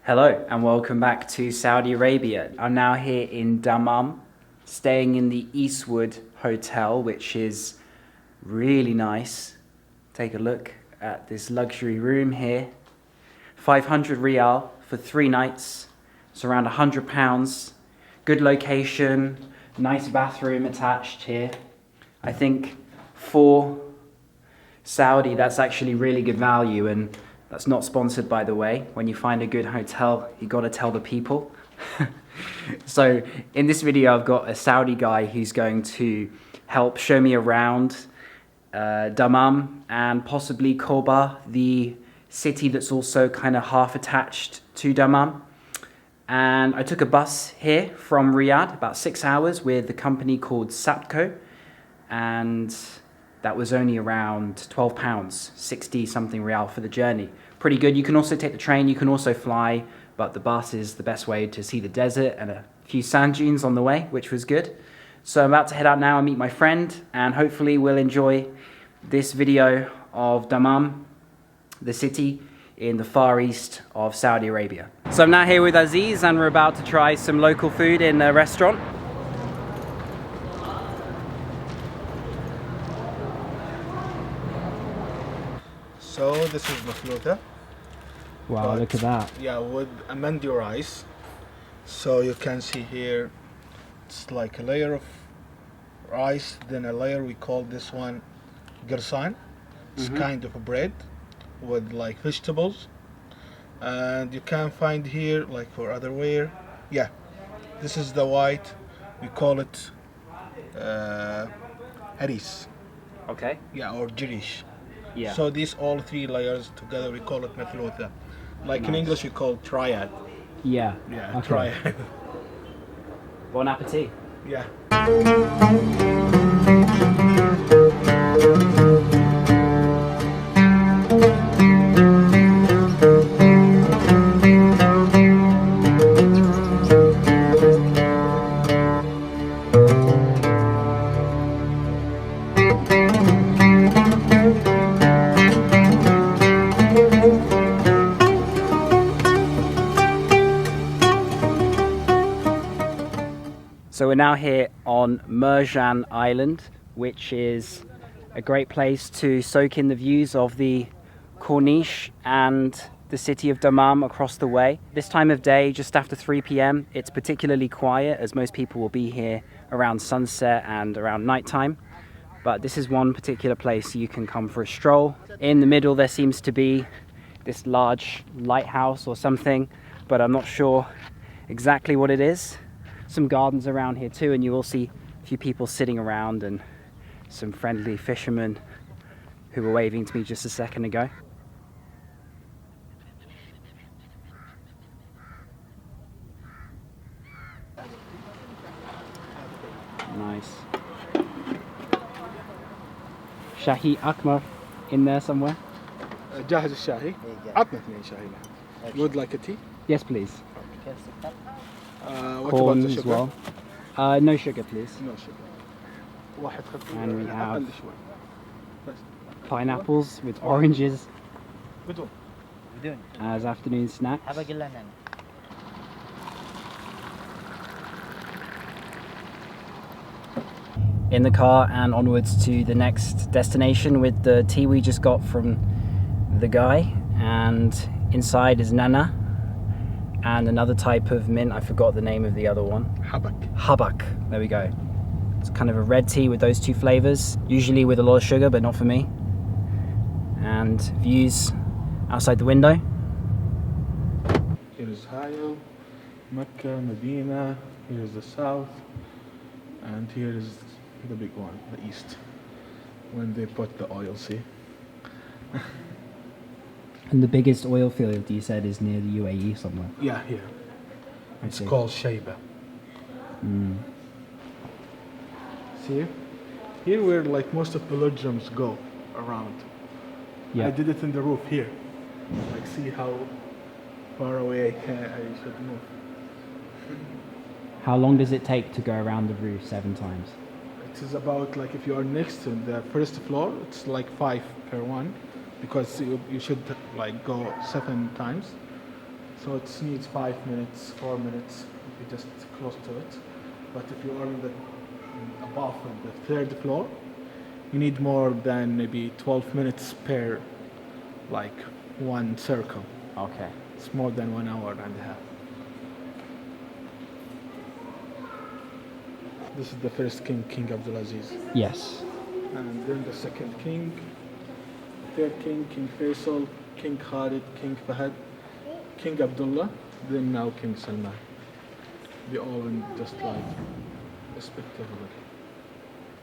Hello and welcome back to Saudi Arabia. I'm now here in Dammam, staying in the Eastwood Hotel, which is really nice. Take a look at this luxury room here. 500 riyal for 3 nights. It's around £100. Good location, nice bathroom attached here. I think for Saudi that's actually really good value, and that's not sponsored, by the way. When you find a good hotel, you got to tell the people. So in this video, I've got a Saudi guy who's going to help show me around Dammam and possibly Khobar, the city that's also kind of half attached to Dammam. And I took a bus here from Riyadh, about 6 hours, with a company called ARAMCO, and that was only around £12, 60 something riyal for the journey. Pretty good. You can also take the train, you can also fly, but the bus is the best way to see the desert and a few sand dunes on the way, which was good. So I'm about to head out now and meet my friend, and hopefully we'll enjoy this video of Dammam, the city in the far east of Saudi Arabia. So I'm now here with Aziz and we're about to try some local food in a restaurant. So this is mathloutha. Wow, look at that. Yeah, with a MANDI rice. So you can see here, it's like a layer of rice, then a layer, we call this one garsan. It's kind of a bread with like vegetables. And you can find here, like for other wear, yeah, this is the white, we call it haris. Okay. Yeah, or jirish. Yeah. So these all 3 layers together, we call it mathloutha. Like in Nice. English, we call it triad. Yeah. Yeah, Okay. triad. Bon appetit. Yeah. So we're now here on MURJAN Island, which is a great place to soak in the views of the Corniche and the city of Dammam across the way. This time of day, just after 3 p.m, it's particularly quiet as most people will be here around sunset and around nighttime. But this is one particular place you can come for a stroll. In the middle there seems to be this large lighthouse or something, but I'm not sure exactly what it is. Some gardens around here too, and you will see a few people sitting around and some friendly fishermen who were waving to me just a second ago. Nice. Shahi Akmar in there somewhere? جاهز الشاهي. عطنا 2 شاهي. Would like a tea? Yes, please. What Corn about the as sugar? well. No sugar, please. No sugar. واحد خفيف. And we have أقل شوي. بس. pineapples with oranges بدون. as afternoon snacks. In the car and onwards to the next destination with the tea we just got from the guy, and inside is nana and another type of mint. I forgot the name of the other one. حبك. Habak, there we go. It's kind of a red tea with those 2 flavors, usually with a lot of sugar, but not for me. And views outside the window. Here is Hayo, Mecca, Medina. Here is the south, and here is the big one, the east. When they put the oil, see. And the biggest oil field you said is near the UAE somewhere. Yeah, here. It's see. called Shaiba. See? Here where like most of pilgrims go around. Yeah. I did it in the roof here. Like see how far away I should move. How long does it take to go around the roof 7 times? It is about like if you are next to the first floor, it's like 5 per one, because you should like go 7 times. So it needs 5 minutes, 4 minutes if you're just close to it. But if you are in the above on the third floor, you need more than maybe 12 minutes per like one circle. Okay. It's more than 1 hour and a half. This is the first king, King Abdulaziz. Yes. And then the second king, third king, King Faisal, King Khalid, King Fahd, King Abdullah, then now King Salman. They all in just like respectively.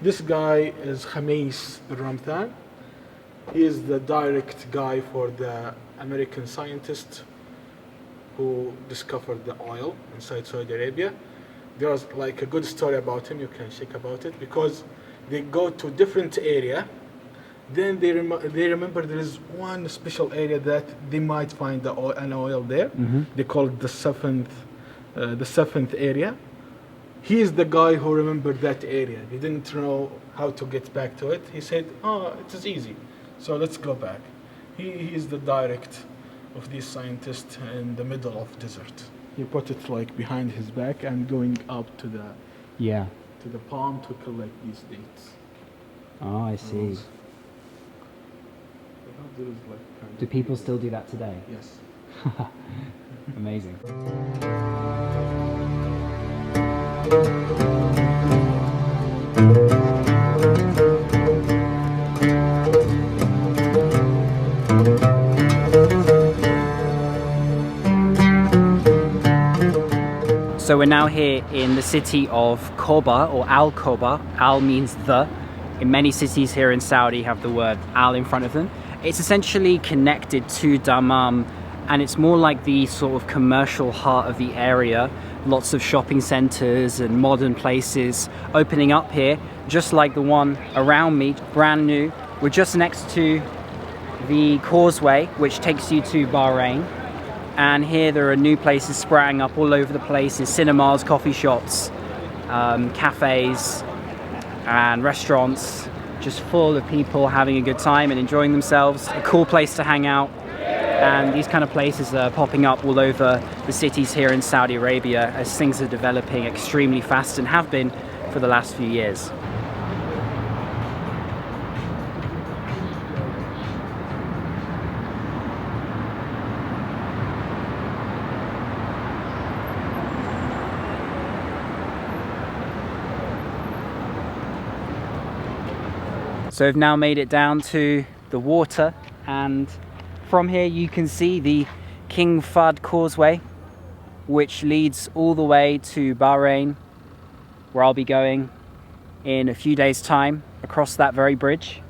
This guy is Khamis al-Ramthan. He is the direct guy for the American scientist who discovered the oil inside Saudi Arabia. There's like a good story about him, you can check about it, because they go to different area, then they remember there is one special area that they might find an oil there. They call it the seventh area. He is the guy who remembered that area. He didn't know how to get back to it. He said, "Oh, it is easy, so let's go back." He is the direct of these scientists in the middle of desert. He put it like behind his back and going up to the palm to collect these dates. Oh, I see. Do people still do that today? Yes. Amazing. So we're now here in the city of Khobar, or Al-Khobar. Al means the. In many cities here in Saudi have the word Al in front of them. It's essentially connected to Dammam, and it's more like the sort of commercial heart of the area. Lots of shopping centres and modern places opening up here, just like the one around me, brand new. We're just next to the causeway, which takes you to Bahrain. And here there are new places sprouting up all over the place, in cinemas, coffee shops, cafes and restaurants, just full of people having a good time and enjoying themselves. A cool place to hang out. And these kind of places are popping up all over the cities here in Saudi Arabia as things are developing extremely fast and have been for the last few years. So we've now made it down to the water, and from here you can see the King Fahd Causeway, which leads all the way to Bahrain, where I'll be going in a few days' time across that very bridge.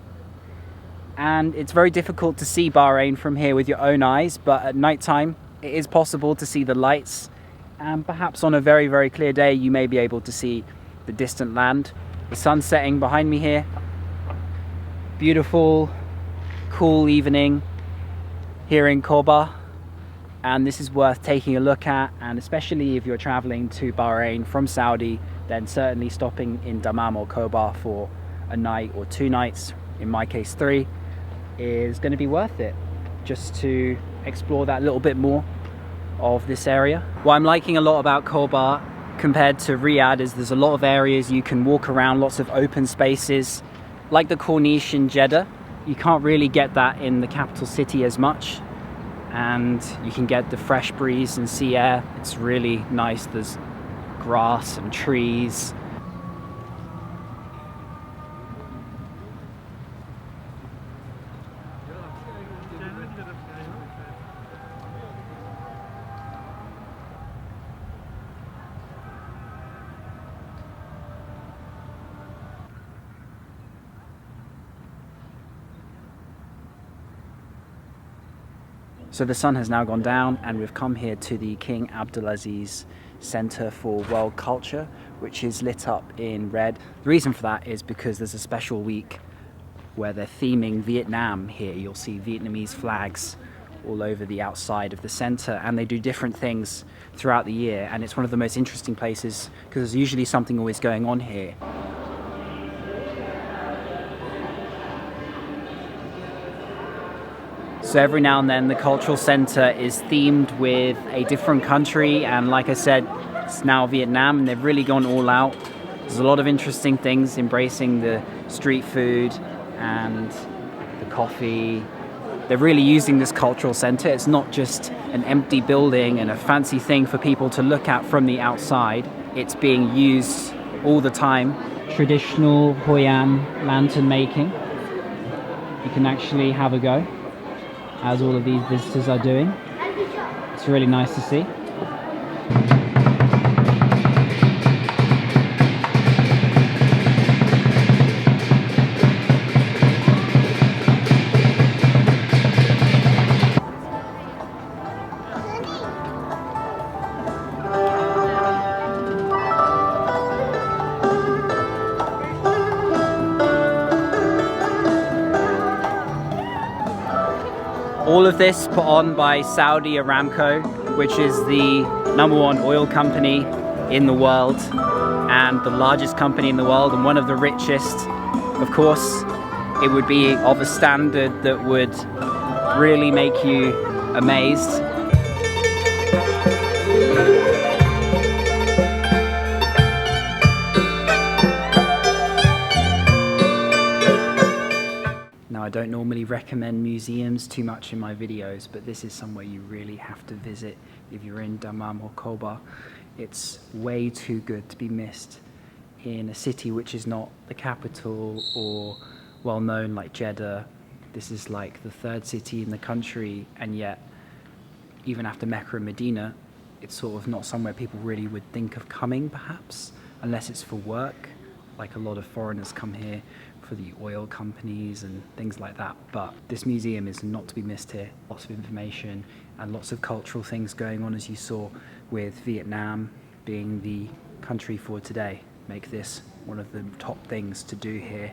And it's very difficult to see Bahrain from here with your own eyes, but at night time it is possible to see the lights, and perhaps on a very, very clear day you may be able to see the distant land. The sun's setting behind me here. Beautiful, cool evening here in Khobar, and this is worth taking a look at, and especially if you're traveling to Bahrain from Saudi, then certainly stopping in Dammam or Khobar for a night or 2 nights, in my case 3, is going to be worth it, just to explore that little bit more of this area. What I'm liking a lot about Khobar compared to Riyadh is there's a lot of areas you can walk around, lots of open spaces. Like the Corniche in Jeddah, you can't really get that in the capital city as much, and you can get the fresh breeze and sea air. It's really nice. There's grass and trees. So the sun has now gone down, and we've come here to the King Abdulaziz Center for World Culture, which is lit up in red. The reason for that is because there's a special week where they're theming Vietnam here. You'll see Vietnamese flags all over the outside of the center, and they do different things throughout the year, and it's one of the most interesting places because there's usually something always going on here. So every now and then the cultural center is themed with a different country, and like I said, it's now Vietnam, and they've really gone all out. There's a lot of interesting things, embracing the street food and the coffee. They're really using this cultural center. It's not just an empty building and a fancy thing for people to look at from the outside. It's being used all the time. Traditional Hoi An lantern making. You can actually have a go, as all of these visitors are doing. It's really nice to see. All of this put on by Saudi Aramco, which is the #1 oil company in the world and the largest company in the world and one of the richest. Of course, it would be of a standard that would really make you amazed. I don't normally recommend museums too much in my videos, but this is somewhere you really have to visit if you're in Dammam or Khobar. It's way too good to be missed in a city which is not the capital or well known like Jeddah. This is like the third city in the country, and yet even after Mecca and Medina, it's sort of not somewhere people really would think of coming, perhaps, unless it's for work. Like a lot of foreigners come here for the oil companies and things like that. But this museum is not to be missed here. Lots of information and lots of cultural things going on, as you saw with Vietnam being the country for today. Make this one of the top things to do here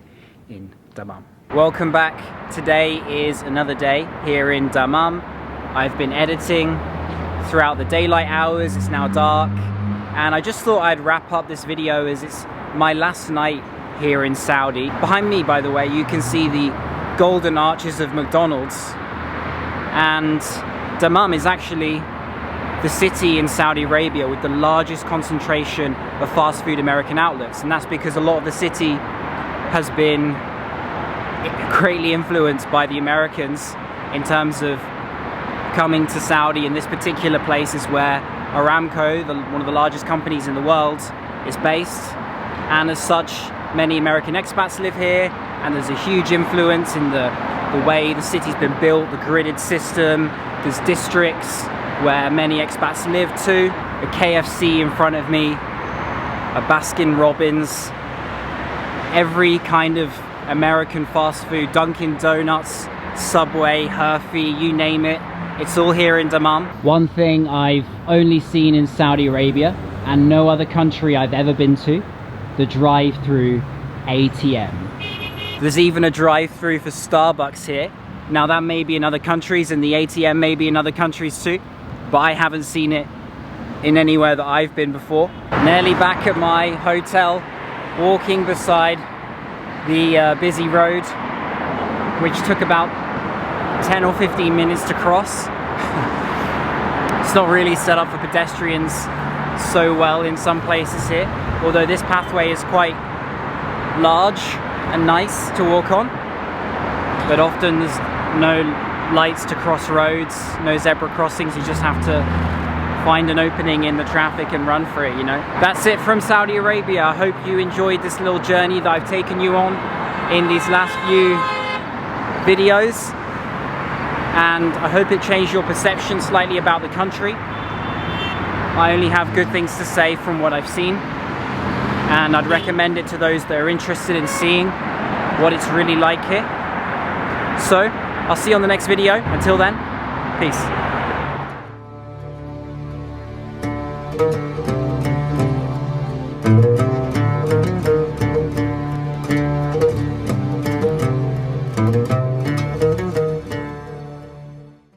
in Dammam. Welcome back. Today is another day here in Dammam. I've been editing throughout the daylight hours. It's now dark, and I just thought I'd wrap up this video as it's my last night here in Saudi. Behind me, by the way, you can see the golden arches of McDonald's, and Dammam is actually the city in Saudi Arabia with the largest concentration of fast food American outlets, and that's because a lot of the city has been greatly influenced by the Americans in terms of coming to Saudi, and this particular place is where Aramco, one of the largest companies in the world, is based, and as such many American expats live here, and there's a huge influence in the way the city's been built, the gridded system. There's districts where many expats live too. A KFC in front of me, a Baskin Robbins, every kind of American fast food, Dunkin' Donuts, Subway, Hershey, you name it. It's all here in Dammam. One thing I've only seen in Saudi Arabia and no other country I've ever been to, the drive-through ATM. There's even a drive-through for Starbucks here. Now that may be in other countries, and the ATM may be in other countries too, but I haven't seen it in anywhere that I've been before. Nearly back at my hotel, walking beside the busy road, which took about 10 or 15 minutes to cross. It's not really set up for pedestrians so well in some places here, although this pathway is quite large and nice to walk on, but often there's no lights to cross roads, no zebra crossings. You just have to find an opening in the traffic and run for it, you know. That's it from Saudi Arabia. I hope you enjoyed this little journey that I've taken you on in these last few videos, and I hope it changed your perception slightly about the country. I only have good things to say from what I've seen, and I'd recommend it to those that are interested in seeing what it's really like here. So, I'll see you on the next video. Until then, peace.